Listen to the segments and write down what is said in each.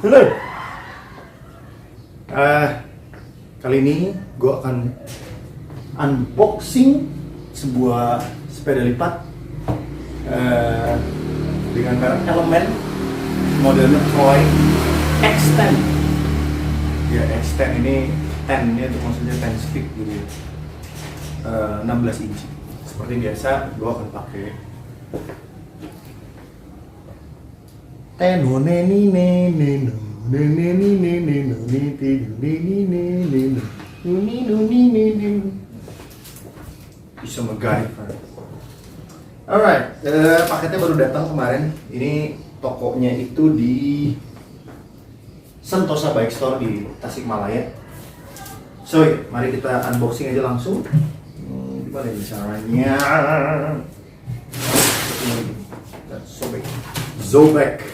Halo. Kali ini gue akan unboxing sebuah sepeda lipat dengan merek Element, modelnya Troy X10. Ya, X10 ini 10 nya itu maksudnya 10 speed gitu. 16 inci. Seperti biasa, gue akan pakai bisa MacGyver. Alright, paketnya baru datang kemarin. Ini tokonya itu di Sentosa Bike Store di Tasikmalaya. So, mari kita unboxing aja langsung. Gimana ini caranya? Sobek. Zobek.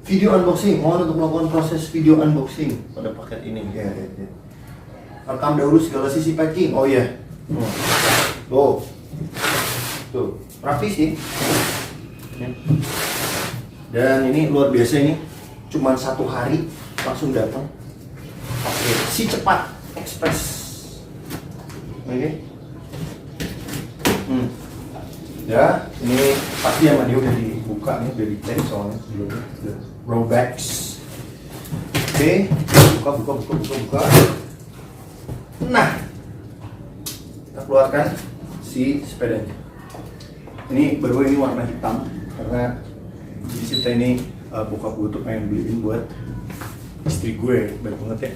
Video unboxing, mohon untuk melakukan proses video unboxing pada paket ini. Ya. Rekam dahulu segala sisi packing. Oh iya. Tuh, rapi sih. Dan ini luar biasa ini, cuman 1 hari langsung datang. Oke, si cepat express. Oke. Ya, ini pasti sama dia udah dibuka nih, udah dicek soalnya sebelumnya. Robex. Oke, buka. Nah, kita keluarkan si sepedanya. Ini baru ini warna hitam karena di situ ini bokap gue tuh pengen beliin buat istri gue, baik banget ya,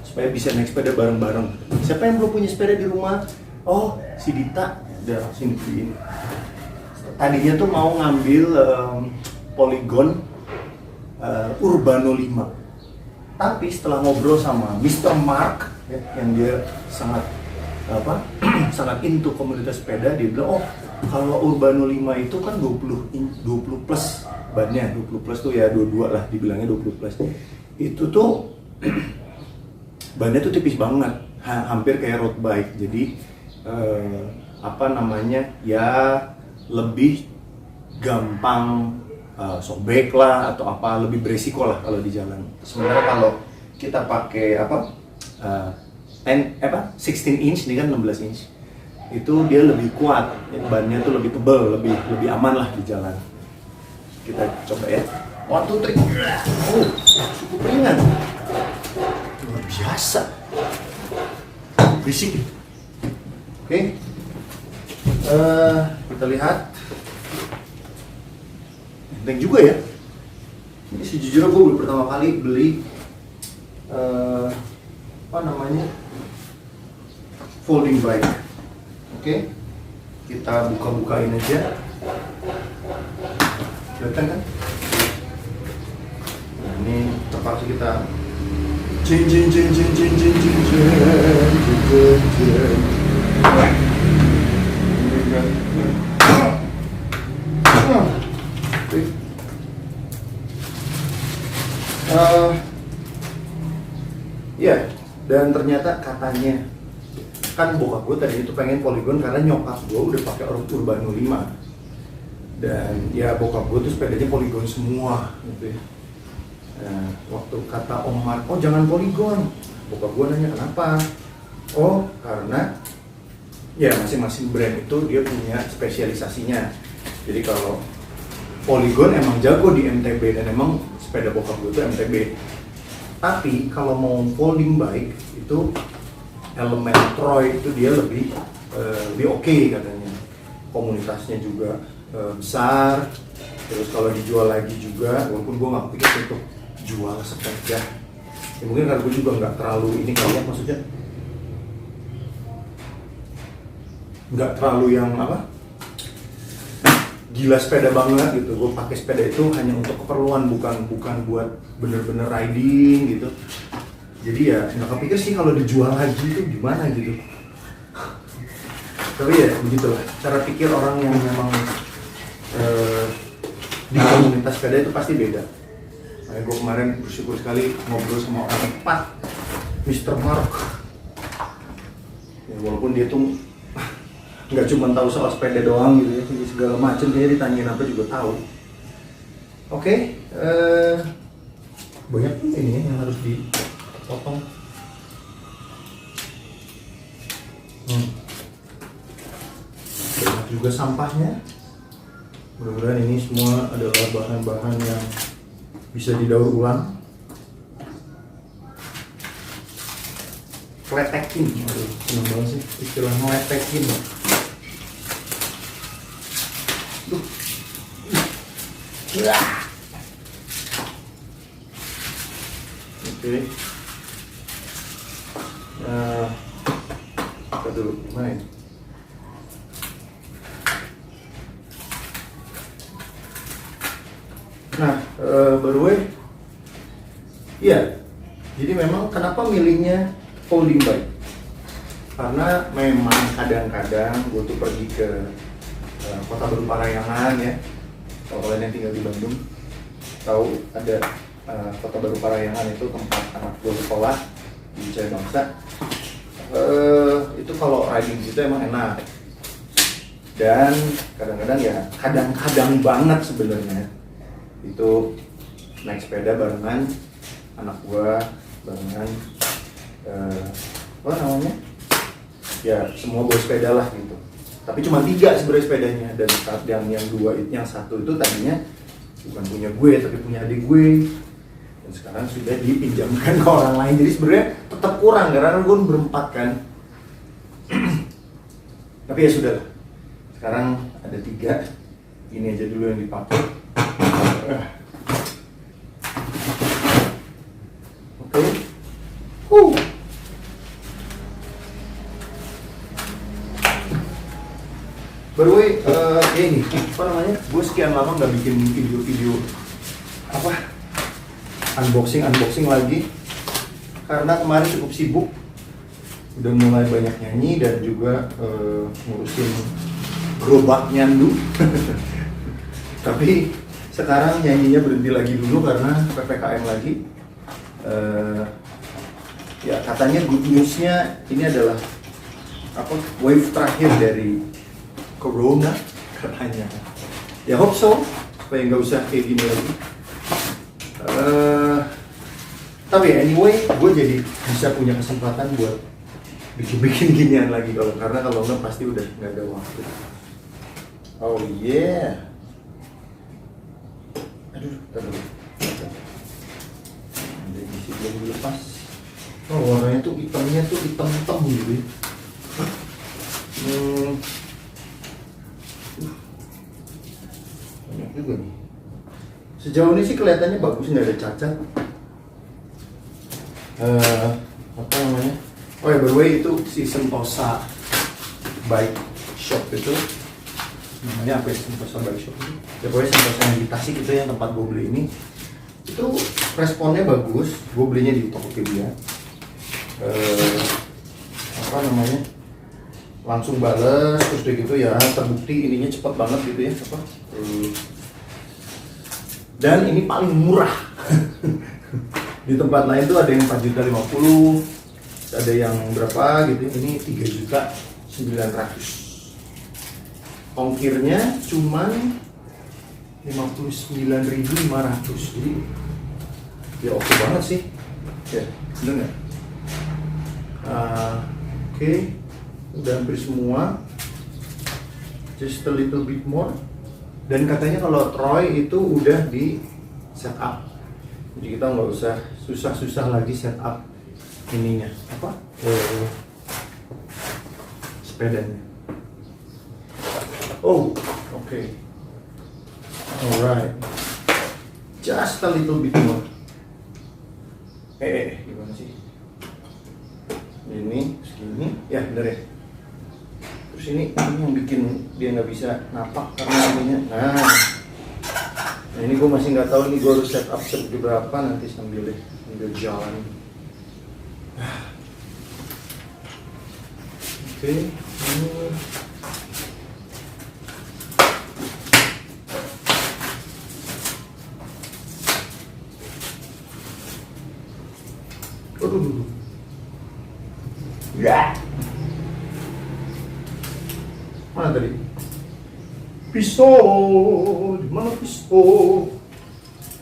supaya bisa naik sepeda bareng-bareng. Siapa yang belum punya sepeda di rumah? Oh, si Dita udah sini beliin. Tadinya tuh mau ngambil Polygon Urbano 5, tapi setelah ngobrol sama Mr. Mark ya, yang dia sangat sangat into komunitas sepeda, dia bilang, oh kalau Urbano 5 itu kan 20 plus bannya, 20 plus tuh ya 22 lah dibilangnya 20 plus. Itu tuh bannya tuh tipis banget, hampir kayak road bike. Jadi ya lebih gampang sobek lah atau apa, lebih beresiko lah kalau di jalan. Sementara kalau kita pakai 16 inch, ini kan 16 inch, itu dia lebih kuat, bannya tuh lebih tebal, lebih aman lah di jalan. Kita coba ya. 1, 2, 3. Oh, cukup ringan. Luar biasa. Berisik. Oke. Kita lihat. Enteng juga ya. Ini sejujurnya gue baru pertama kali beli folding bike. Oke. Kita buka-bukain aja. Kelihatan kan? Nah, ini terpaksa kita ya, dan ternyata katanya kan bokap gue tadi itu pengen Polygon karena nyokap gue udah pakai Urbano 5, dan ya bokap gue tuh sepedanya Polygon semua gitu ya. Nah, waktu kata Om Mark, oh jangan Polygon, bokap gue nanya kenapa? Oh karena ya masing-masing brand itu dia punya spesialisasinya. Jadi kalau Polygon emang jago di MTB, dan emang sepeda bokap gue itu MTB. Tapi kalau mau folding bike itu Element Troy itu dia lebih oke katanya. Komunitasnya juga besar. Terus kalau dijual lagi juga, walaupun gue nggak pikir untuk jual sepeda. Ya mungkin karena gue juga nggak terlalu ini kayaknya, maksudnya nggak terlalu yang gila sepeda banget gitu. Gue pakai sepeda itu hanya untuk keperluan, bukan buat bener-bener riding gitu. Jadi ya nggak kepikir sih kalau dijual lagi itu gimana gitu. Tapi ya begitulah cara pikir orang yang memang di komunitas sepeda itu pasti beda. Kayak gue kemarin bersyukur sekali ngobrol sama orang tepat, Mr. Mark. Ya, walaupun dia tuh nggak cuma tahu soal sepeda doang gitu ya, jadi segala macam dia ditanyain apa juga tahu. Oke, banyak tuh ini yang harus dipotong. Banyak juga sampahnya. Mudah-mudahan ini semua adalah bahan-bahan yang bisa didaur ulang. Kletekin, aduh, seneng banget sih istilah ngeletekin. Oke. Nah, kita dulu main. Nah, by the way, iya. Jadi memang kenapa milihnya folding bike? Karena memang kadang-kadang gue tuh pergi ke Kota Baru Parahyangan ya. Kalau kalian yang tinggal di Bandung tahu ada Kota Baru Parahyangan, itu tempat anak gue sekolah di Jaya Bangsa. Itu kalau riding situ emang enak. Dan kadang-kadang ya, kadang-kadang banget sebenarnya itu naik sepeda barengan anak gue, barengan apa namanya? Ya semua bawa sepeda lah gitu. Tapi cuma 3 sebenarnya sepedanya, dan saat yang 2, yang 1 itu tadinya bukan punya gue tapi punya adik gue, dan sekarang sudah dipinjamkan ke orang lain. Jadi sebenarnya tetap kurang karena gue berempat kan. Tapi ya sudah, sekarang ada 3, ini aja dulu yang dipakai. Oke. By the way, ini apa namanya? Gue sekian lama nggak bikin video-video apa unboxing lagi karena kemarin cukup sibuk, udah mulai banyak nyanyi dan juga ngurusin gerobak nyandu. Tapi sekarang nyanyinya berhenti lagi dulu karena PPKM lagi. Ya katanya good newsnya ini adalah apa wave terakhir dari Corona katanya. Ya hope so, supaya nggak usah kayak gini lagi. Tapi anyway, gue jadi bisa punya kesempatan buat bikin ginian lagi karena kalau nggak pasti udah nggak ada waktu. Oh yeah. Aduh, terlalu. Ada isi belum dilepas. Oh warnanya tuh hitamnya tuh hitam gitu. Banyak juga nih. Sejauh ini sih kelihatannya bagus, nggak ada cacat. Apa namanya? Oh ya, by the way itu si Sentosa Bike Shop itu namanya apa ya, Sentosa Bike Shop itu? Ya pokoknya Sentosa yang di Tasik itu yang tempat gue beli ini. Itu responnya bagus. Gue belinya di Tokopedia. Apa namanya? Langsung bales terus kayak gitu ya, terbukti ininya cepat banget gitu ya apa? Dan ini paling murah. Di tempat lain tuh ada yang 4.050.000, ada yang berapa gitu, ini 3.900.000. Ongkirnya cuman 59.500. Jadi ya oke banget sih. Ya, bener nggak? Oke. Udah hampir semua, just a little bit more. Dan katanya kalau Troy itu udah di setup, jadi kita nggak usah susah-susah lagi setup ininya apa sepedanya. Oh, oke. Alright, just a little bit more. Gimana sih? Ini segini, ya bener ya. Terus ini yang bikin dia nggak bisa napak karena ininya. Nah ini gue masih nggak tahu nih gue harus setup seperti berapa nanti sambil jalan. Oke. Aduh. Ya. Mana tadi? Pisau, di mana pisau?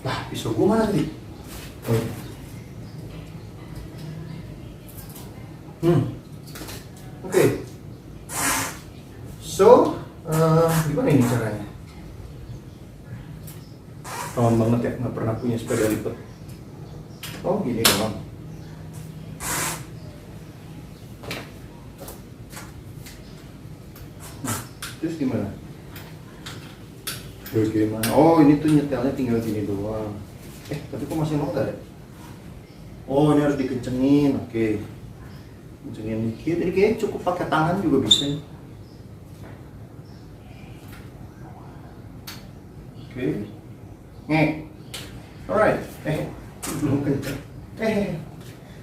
Lah, pisau gua mana tadi? Oh. Oke. So, gimana ini caranya? Kawan banget ya, nggak pernah punya sepeda lipat. Oh, gini doang. Terus gimana? Gimana? Oh, ini tuh nyetelnya tinggal gini doang. Tapi kok masih longgar ya? Oh, ini harus dikencengin. Oke. Kencengin dikit. Ini kayaknya cukup pakai tangan juga bisa. Oke. Alright. Belum kenceng.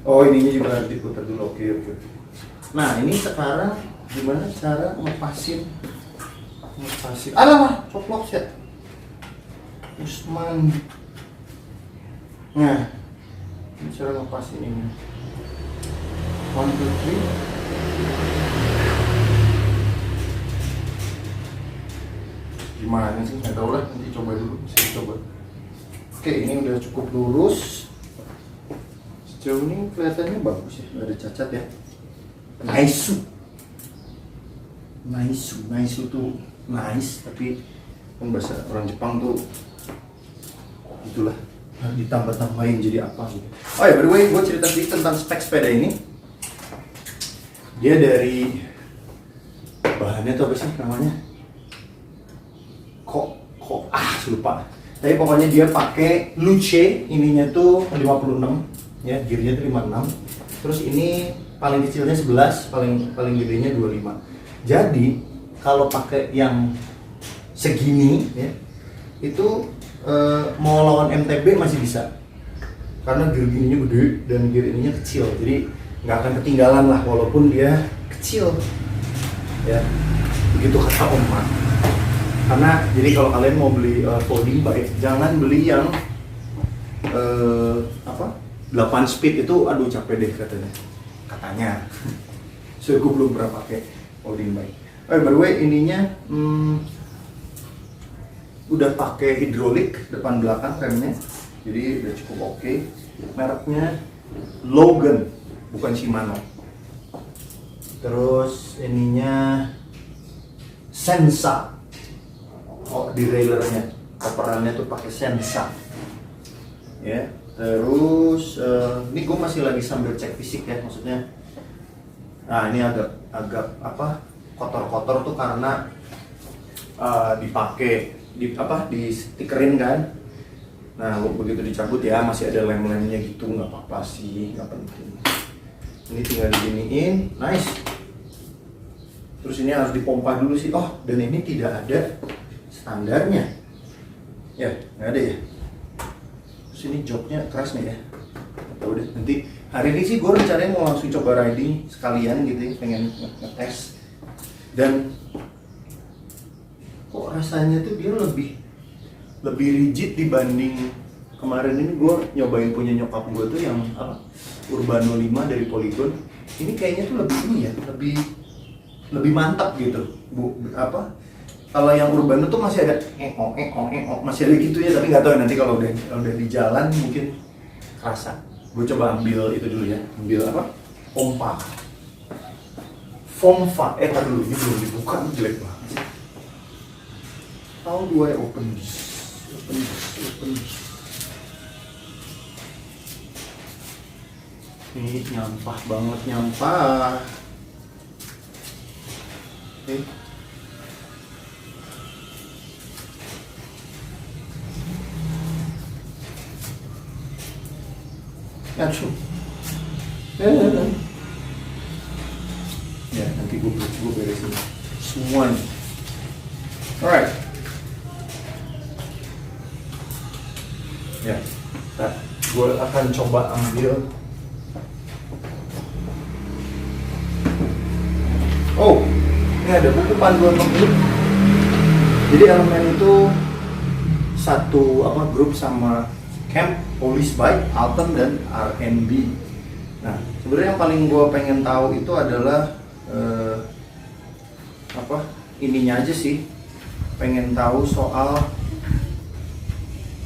Oh, ininya juga harus diputar dulu. Oke. Nah, ini sekarang gimana cara ngepasin? Alah, coplok ya. Usman. Nah, ini cara ngepasin ini. 1, 2, 3. Gimana sih? Nggak tahu lah. Nanti coba dulu. Saya coba. Oke, ini udah cukup lurus. Sejauh ini kelihatannya bagus ya. Nggak ada cacat ya. Nice tuh nice, tapi kan bahasa orang Jepang tuh itulah, ditambah-tambahin jadi apa gitu. Oh ya, by the way, gue cerita sedikit tentang spek sepeda ini. Dia dari bahannya tuh apa sih namanya? Lupa. Tapi pokoknya dia pakai Luce, ininya tuh 56 ya, gearnya tuh 56. Terus ini paling kecilnya 11, paling gedenya 25. Jadi kalau pakai yang segini ya, itu mau lawan MTB masih bisa, karena gear gininya gede dan gear ininya kecil, jadi nggak akan ketinggalan lah walaupun dia kecil ya, begitu kata Om Mat. Karena jadi kalau kalian mau beli folding bike, jangan beli yang 8 speed itu, aduh capek deh katanya. So gue belum pernah pakai folding bike. By the way, ininya udah pakai hidrolik depan belakang remnya, jadi udah cukup oke. Mereknya Logan, bukan Shimano. Terus ininya Sensa. Oh, derailleurnya, koperannya tuh pakai Sensa. Ya. Terus ini gue masih lagi sambil cek fisik ya, maksudnya. Nah, ini agak kotor-kotor tuh karena dipakai di stikerin kan. Nah, begitu dicabut ya masih ada lem-lemnya gitu, nggak apa-apa sih, nggak penting. Ini tinggal diginiin, nice. Terus ini harus dipompa dulu sih. Oh, dan ini tidak ada standarnya. Ya, nggak ada ya. Terus ini joknya keras nih ya. Tahu deh, nanti hari ini sih gue rencananya mau langsung coba riding sekalian gitu ya, pengen ngetes. Dan kok rasanya tuh dia lebih rigid dibanding kemarin. Ini gue nyobain punya nyokap gue tuh yang Urbano 5 dari Polygon. Ini kayaknya tuh lebih ini ya, lebih mantap gitu. Kalau yang Urbano tuh masih ada masih ada gitu ya, tapi nggak tahu ya, nanti kalau udah di jalan mungkin kerasa. Gue coba ambil itu dulu ya, ambil pompa Fomfa. Dulu ini belum dibuka, jelek banget. How do I open this? Ini nyampah banget, nyampah. Oke. Acuh. Ya, nanti gue beresin semuanya. Alright. Ya, gue akan coba ambil. Oh, ini ada buku panduan pemilih. Jadi elemen itu satu grup sama Camp, Police Bike, Alton, dan R&B. Nah, sebenarnya yang paling gue pengen tahu itu adalah ininya aja sih, pengen tahu soal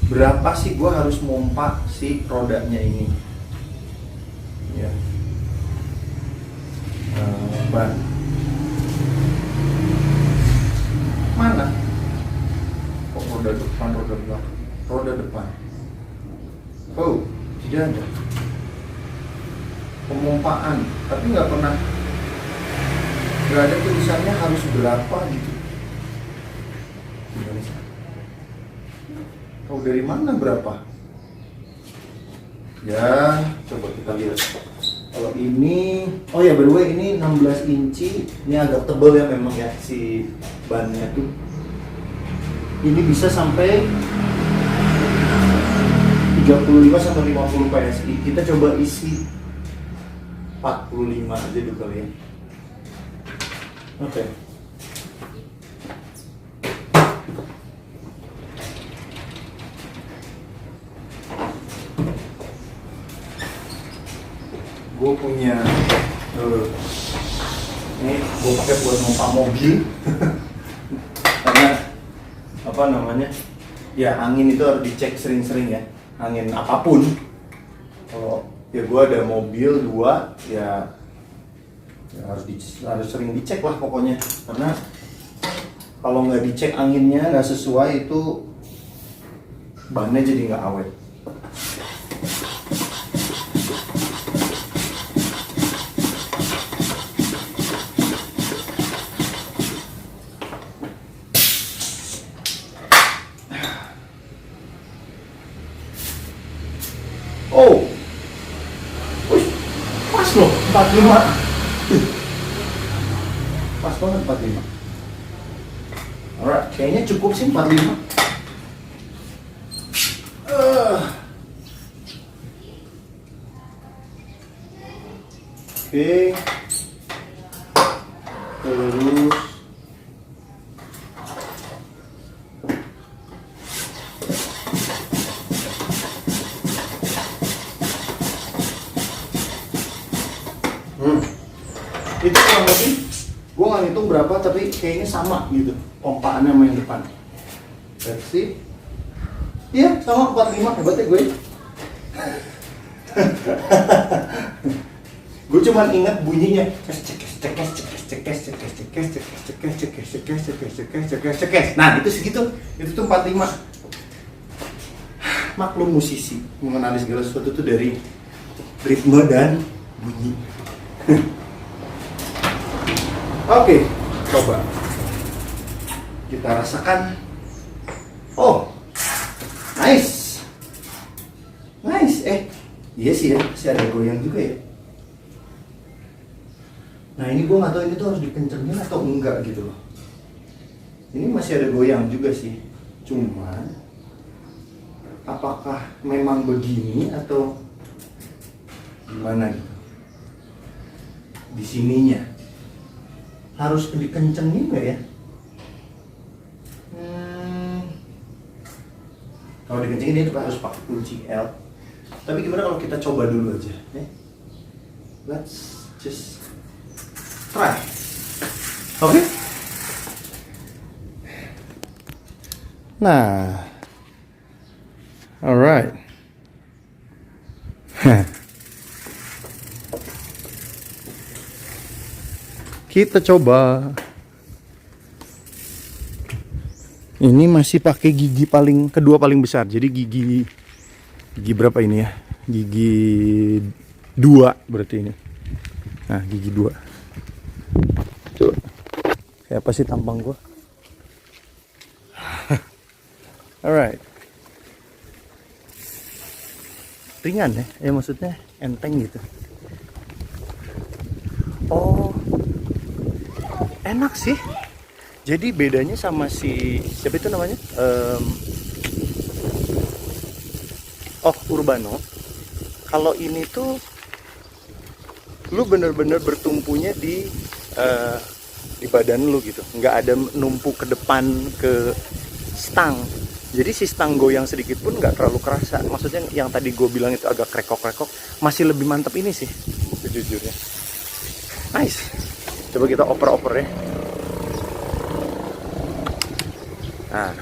berapa sih gue harus mompa si rodanya ini ya. Ban mana kok roda depan, roda belakang, roda depan, oh tidak ada pemompaan, tapi nggak ada tulisannya harus berapa gitu. Gimana sih? Tahu dari mana berapa? Ya, coba kita lihat. Kalau ini, oh ya by the way ini 16 inci, ini agak tebal ya memang ya si bannya tuh. Ini bisa sampai 35 sampai 50 PSI. Kita coba isi 45 aja dulu kali ya. Oke. Gue punya ini gue pakai buat mompa mobil karena apa namanya ya, angin itu harus dicek sering-sering ya, angin apapun. Kalau ya gue ada mobil 2 ya, harus sering dicek lah pokoknya, karena kalau nggak dicek anginnya nggak sesuai itu bannya jadi nggak awet. Oh, wih, pas loh 45. Pas banget 45. Alright, kayaknya cukup sih 45. Oke. Terus itu kurang lebih, gue nggak ngitung berapa tapi kayaknya sama gitu pompaannya sama yang depan. Versi iya sama 45, hebat ya gue. Gue cuman ingat bunyinya nah itu segitu, itu tuh 45. Maklum musisi mengenali segala sesuatu tuh dari ritme dan bunyi. Oke, coba kita rasakan. Oh, nice. Iya sih ya, masih ada goyang juga ya. Nah ini gue nggak tahu ini tuh harus dikencengin atau enggak gitu loh. Ini masih ada goyang juga sih, cuman apakah memang begini atau gimana gitu? Di sininya harus dikencengin nggak ya? Kalau dikencengin itu harus pakai kunci L. Tapi gimana kalau kita coba dulu aja? Let's just try. Oke? Nah, alright. Kita coba. Ini masih pakai gigi kedua paling besar. Jadi gigi berapa ini ya? Gigi 2 berarti ini. Nah, gigi 2. Tuh. Kayak apa sih tampang gua? Alright. Ringan ya? Ya maksudnya enteng gitu. Oh. Enak sih. Jadi bedanya sama si siapa itu namanya? Urbano. Kalau ini tuh lu bener-bener bertumpunya di badan lu gitu. Nggak ada numpuk ke depan ke stang. Jadi si stang goyang sedikit pun nggak terlalu kerasa. Maksudnya yang tadi gue bilang itu agak krekok-krekok, masih lebih mantap ini sih sejujurnya. Nice. Coba kita oper-oper ya. Nah,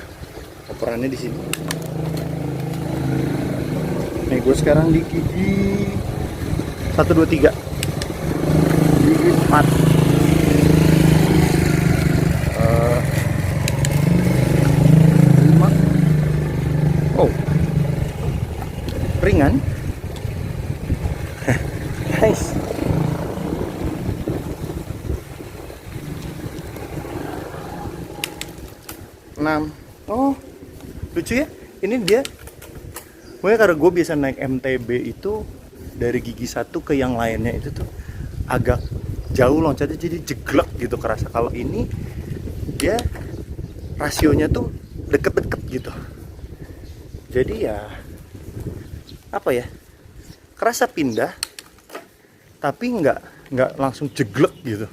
operannya di sini. Nih gue sekarang di gigi 1, 2, 3. Gigi 4. Oh, ringan. Nice. Enam. Oh, lucu ya. Ini dia. Pokoknya karena gue biasa naik MTB itu dari gigi 1 ke yang lainnya itu tuh agak jauh loncatnya, jadi jeglek gitu kerasa. Kalau ini dia rasionya tuh deket-deket gitu. Jadi ya apa ya, kerasa pindah tapi nggak langsung jeglek gitu.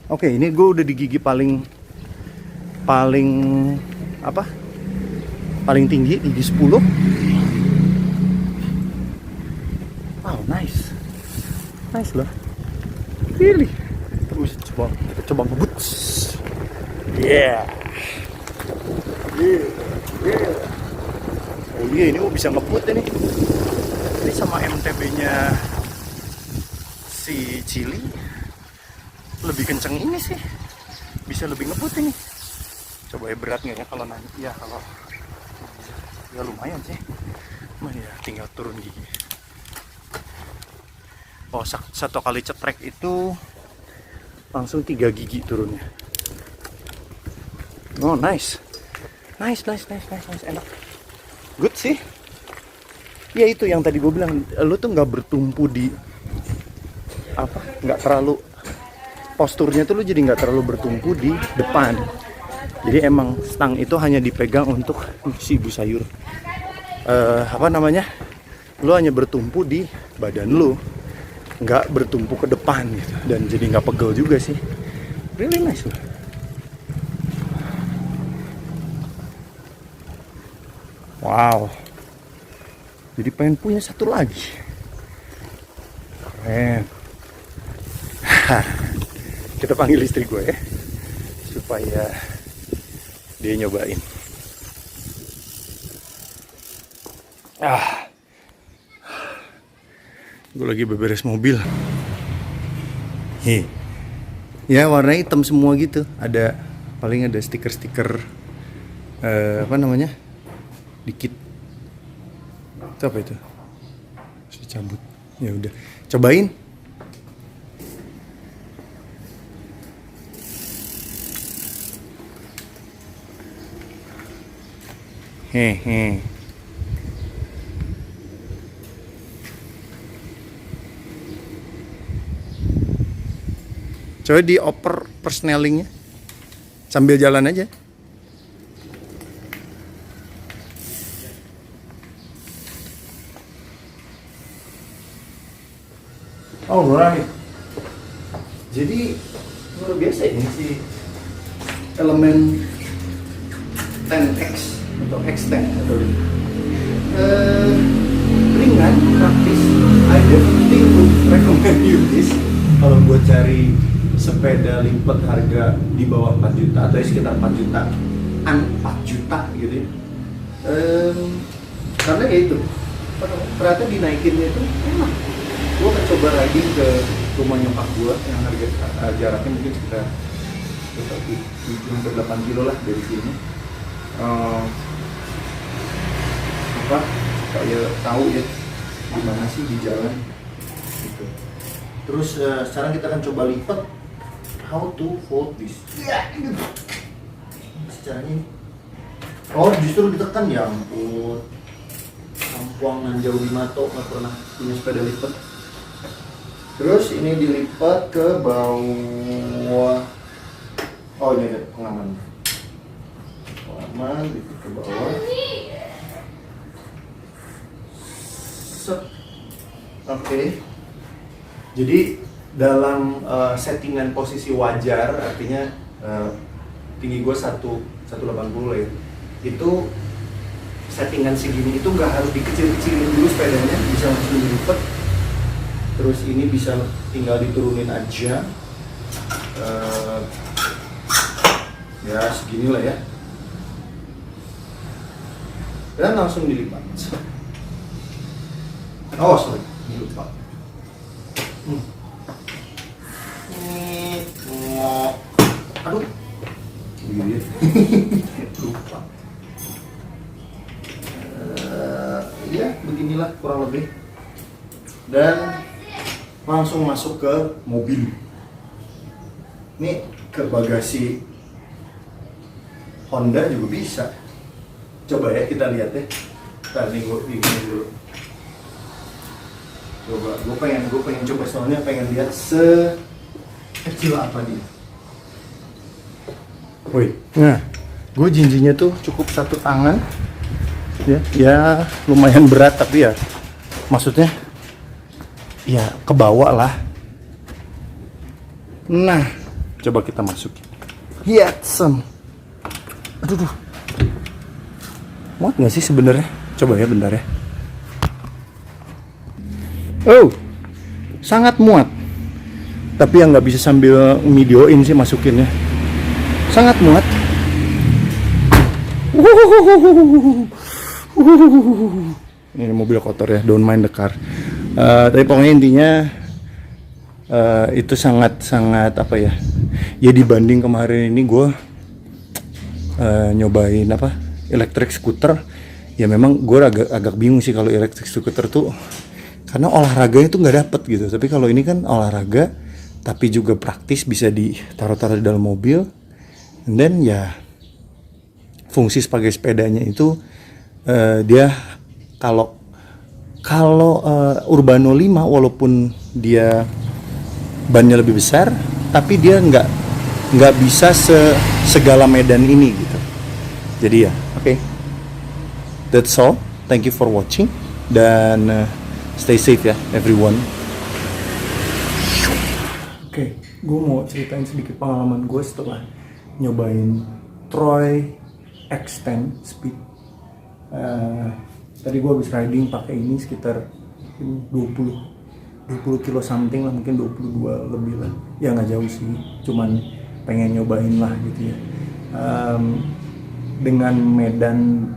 Oke, ini gue udah di gigi paling apa, paling tinggi, gigi 10. Wow, nice loh, really. Terus kita coba ngebut. Yeah. Oh iya, ini mau bisa ngebut ini sama MTB-nya si Chili lebih kenceng ini sih, bisa lebih ngebut ini. Coba ya, berat nggak ya kalau nanti ya, kalau ya lumayan sih, cuma ya tinggal turun gigi. Oh, satu kali cetrek itu langsung 3 gigi turunnya. Oh, nice, enak, good sih. Ya itu yang tadi gue bilang, lu tuh nggak bertumpu di apa, nggak terlalu, posturnya tuh lu jadi nggak terlalu bertumpu di depan. Jadi emang stang itu hanya dipegang untuk si ibu sayur. Apa namanya? Lu hanya bertumpu di badan lu, nggak bertumpu ke depan gitu. Dan jadi nggak pegel juga sih. Really nice loh. Wow. Jadi pengen punya satu lagi. Keren. Kita panggil istri gue ya, supaya dia nyobain. Gue lagi beberes mobil. Ya warnanya hitam semua gitu. Ada, paling ada stiker-stiker apa namanya, dikit. Itu apa itu? Harus dicabut. Ya udah, cobain. Hehe. Coba dioper persnelingnya sambil jalan aja. Alright. Jadi luar biasa ini sih elemen 10X atau X10 atau ringan, praktis. I definitely would recommend you this kalau buat cari sepeda lipat harga di bawah 4 juta atau sekitar 4 juta, 4 juta gitu ya. Karena ya itu, ternyata dinaikinnya itu enak. Gue akan coba riding ke rumah nyokap gue yang harga jaraknya mungkin sekitar 7-8 kilo lah dari sini. Apa kayak tahu ya gimana sih di jalan gitu. Terus sekarang kita akan coba lipat how to fold this. Caranya ini. Oh, justru ditekan, ya ampun. Kampuang nan jauh di Mato, nggak pernah punya sepeda lipat. Terus ini dilipat ke bawah. Oh, ini ada pengaman. Pengaman dilipat ke bawah. Oke. Jadi dalam settingan posisi wajar, artinya tinggi gue 180 ya. Itu settingan segini itu nggak harus dikecil-kecilin dulu sepedanya, bisa langsung dilipat. Terus ini bisa tinggal diturunin aja. Ya segini lah ya. dan langsung dilipat. Oh sorry, lupa. Aduh, lupa. Ya beginilah kurang lebih. Dan langsung masuk ke mobil. Ini ke bagasi Honda juga bisa. Coba ya kita lihat deh. Tadi gue bikin dulu. Coba, gue pengen coba soalnya pengen lihat sekecil apa dia. Woi, nah, gue jinjinya tuh cukup satu tangan. Ya lumayan berat tapi ya, maksudnya, ya kebawa lah. Nah, coba kita masukin. Yatsem. Aduh. Muat nggak sih sebenarnya? Coba ya bentar ya. Oh, sangat muat. Tapi yang nggak bisa sambil videoin sih masukinnya. Sangat muat. Ini mobil kotor ya, don't mind the car. Tapi pokoknya intinya itu sangat apa ya? Ya dibanding kemarin ini gue nyobain electric scooter, ya memang gue agak bingung sih kalau electric scooter tuh, karena olahraganya tuh nggak dapet gitu. Tapi kalau ini kan olahraga tapi juga praktis, bisa ditaruh-taruh di dalam mobil. And then ya fungsi sebagai sepedanya itu dia kalau Urbano 5 walaupun dia bannya lebih besar, tapi dia nggak bisa segala medan ini gitu. Jadi ya, oke. That's all. Thank you for watching dan stay safe ya everyone. Oke, gue mau ceritain sedikit pengalaman gue setelah nyobain Troy X10 Speed. Tadi gue habis riding pakai ini sekitar 20 kilo something lah, mungkin 22 lebih lah. Ya nggak jauh sih, cuman pengen nyobain lah gitu ya. Dengan medan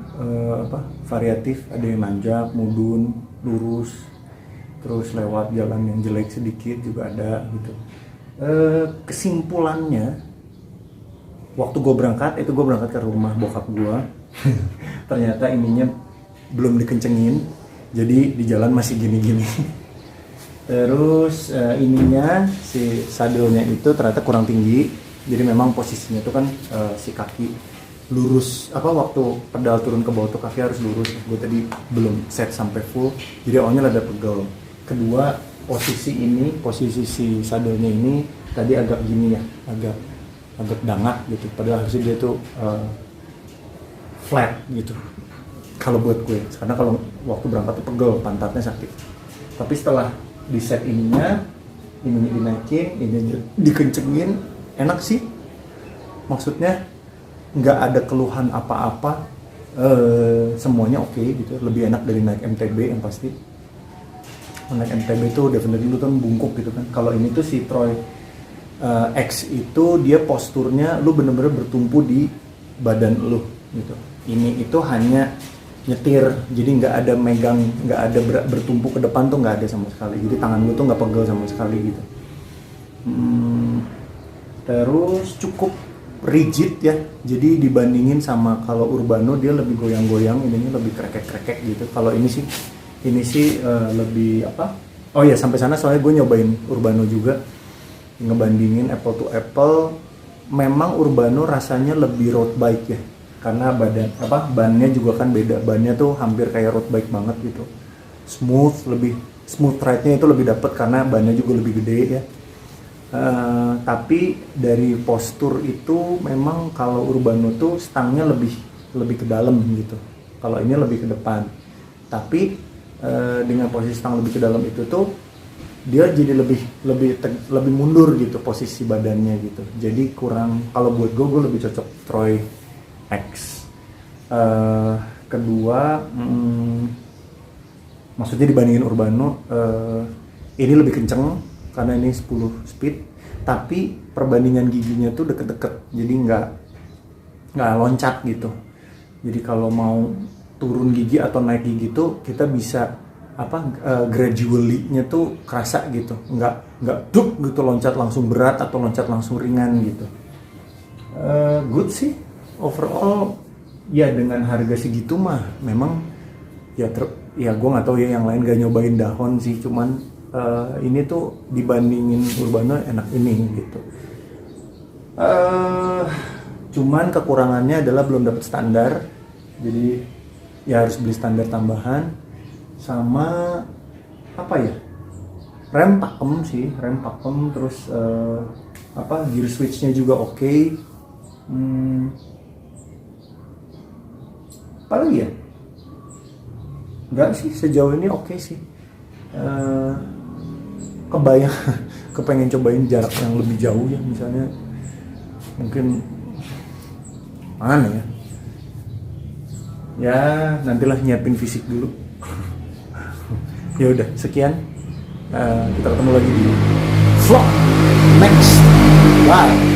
variatif, ada yang nanjak, mudun, lurus, terus lewat jalan yang jelek sedikit juga ada gitu. Kesimpulannya, waktu gue berangkat ke rumah bokap gue. Ternyata ininya belum dikencengin, jadi di jalan masih gini-gini. Terus ininya si sadelnya itu ternyata kurang tinggi, jadi memang posisinya itu kan si kaki lurus, waktu pedal turun ke bawah tuh kaki harus lurus. Gue tadi belum set sampai full, jadi awalnya rada pegel. Kedua, posisi si sadelnya ini tadi agak gini ya, agak dangak gitu, padahal harusnya dia tuh flat gitu kalau buat gue, karena kalau waktu berangkat tuh pegel, pantatnya sakit. Tapi setelah di set ininya dinaikin, ini dikencengin, enak sih, maksudnya nggak ada keluhan apa-apa, semuanya oke gitu, lebih enak dari naik MTB yang pasti. Naik MTB itu definitely lu kan bungkuk gitu kan. Kalau ini tuh si Troy X itu dia posturnya lu bener-bener bertumpu di badan lu gitu. Ini itu hanya nyetir, jadi nggak ada megang, nggak ada bertumpu ke depan tuh nggak ada sama sekali. Jadi tangan lu tuh nggak pegel sama sekali gitu. Terus cukup rigid ya, jadi dibandingin sama kalau Urbano dia lebih goyang-goyang, ininya lebih krekek-krekek gitu. Kalau ini sih lebih oh ya, sampai sana soalnya gue nyobain Urbano juga, ngebandingin apple to apple. Memang Urbano rasanya lebih road bike ya, karena bannya juga kan beda, bannya tuh hampir kayak road bike banget gitu, lebih smooth ride-nya itu lebih dapet karena bannya juga lebih gede ya. Tapi dari postur itu memang kalau Urbano tuh stangnya lebih ke dalam gitu, kalau ini lebih ke depan. Tapi dengan posisi stang lebih ke dalam itu tuh dia jadi lebih mundur gitu posisi badannya gitu. Jadi kurang, kalau buat gue lebih cocok Troy X. Kedua, maksudnya dibandingin Urbano, ini lebih kenceng karena ini 10 speed, tapi perbandingan giginya tuh deket-deket, jadi nggak loncat gitu. Jadi kalau mau turun gigi atau naik gigi tuh kita bisa gradually-nya tuh kerasa gitu, nggak duk gitu loncat langsung berat atau loncat langsung ringan gitu. Good sih overall ya, dengan harga segitu mah memang ya gue nggak tahu ya yang lain gak nyobain Dahon sih, cuman ini tuh dibandingin Urbano enak ini gitu. Cuman kekurangannya adalah belum dapat standar, jadi ya harus beli standar tambahan. Sama apa ya, rem pakem terus gear switchnya juga oke. Apa lagi ya, enggak sih sejauh ini oke sih. Kepengen cobain jarak yang lebih jauh ya, misalnya mungkin mana ya nantilah nyiapin fisik dulu. Ya udah sekian, kita ketemu lagi di vlog next. Bye.